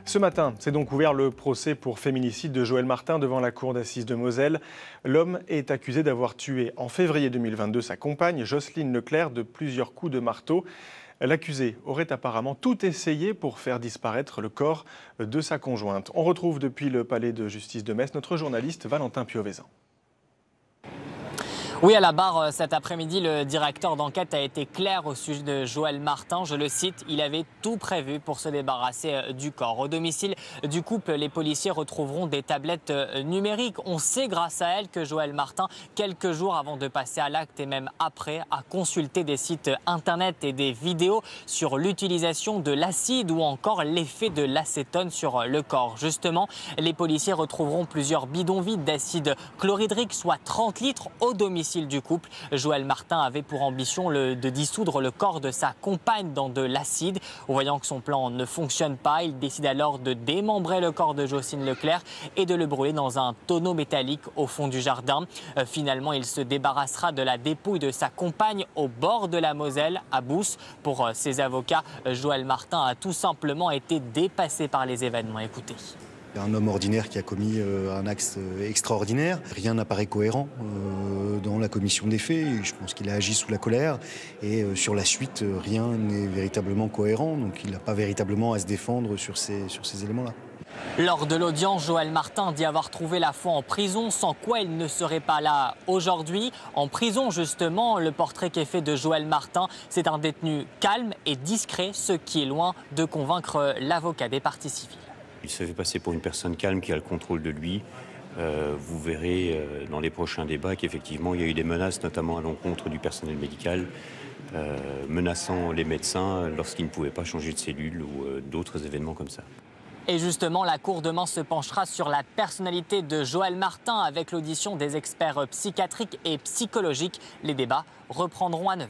Ce matin, s'est donc ouvert le procès pour féminicide de Joël Martin devant la cour d'assises de Moselle. L'homme est accusé d'avoir tué en février 2022 sa compagne, Jocelyne Leclerc, de plusieurs coups de marteau. L'accusé aurait apparemment tout essayé pour faire disparaître le corps de sa conjointe. On retrouve depuis le palais de justice de Metz notre journaliste Valentin Piovesan. Oui, à la barre cet après-midi, le directeur d'enquête a été clair au sujet de Joël Martin. Je le cite, il avait tout prévu pour se débarrasser du corps. Au domicile du couple, les policiers retrouveront des tablettes numériques. On sait grâce à elles que Joël Martin, quelques jours avant de passer à l'acte et même après, a consulté des sites internet et des vidéos sur l'utilisation de l'acide ou encore l'effet de l'acétone sur le corps. Justement, les policiers retrouveront plusieurs bidons vides d'acide chlorhydrique, soit 30 litres au domicile du couple. Joël Martin avait pour ambition de dissoudre le corps de sa compagne dans de l'acide. Voyant que son plan ne fonctionne pas, il décide alors de démembrer le corps de Jocelyne Leclerc et de le brûler dans un tonneau métallique au fond du jardin. Finalement, il se débarrassera de la dépouille de sa compagne au bord de la Moselle, à Bousse. Pour ses avocats, Joël Martin a tout simplement été dépassé par les événements. Écoutez. Un homme ordinaire qui a commis un acte extraordinaire. Rien n'apparaît cohérent dans la commission des faits. Je pense qu'il a agi sous la colère et sur la suite, rien n'est véritablement cohérent. Donc il n'a pas véritablement à se défendre sur ces éléments-là. Lors de l'audience, Joël Martin dit avoir trouvé la foi en prison, sans quoi il ne serait pas là aujourd'hui. En prison, justement, le portrait qu'est fait de Joël Martin, c'est un détenu calme et discret, ce qui est loin de convaincre l'avocat des parties civiles. Il se fait passer pour une personne calme qui a le contrôle de lui. Vous verrez dans les prochains débats qu'effectivement il y a eu des menaces, notamment à l'encontre du personnel médical, menaçant les médecins lorsqu'ils ne pouvaient pas changer de cellule ou d'autres événements comme ça. Et justement, la Cour demain se penchera sur la personnalité de Joël Martin avec l'audition des experts psychiatriques et psychologiques. Les débats reprendront à 9h.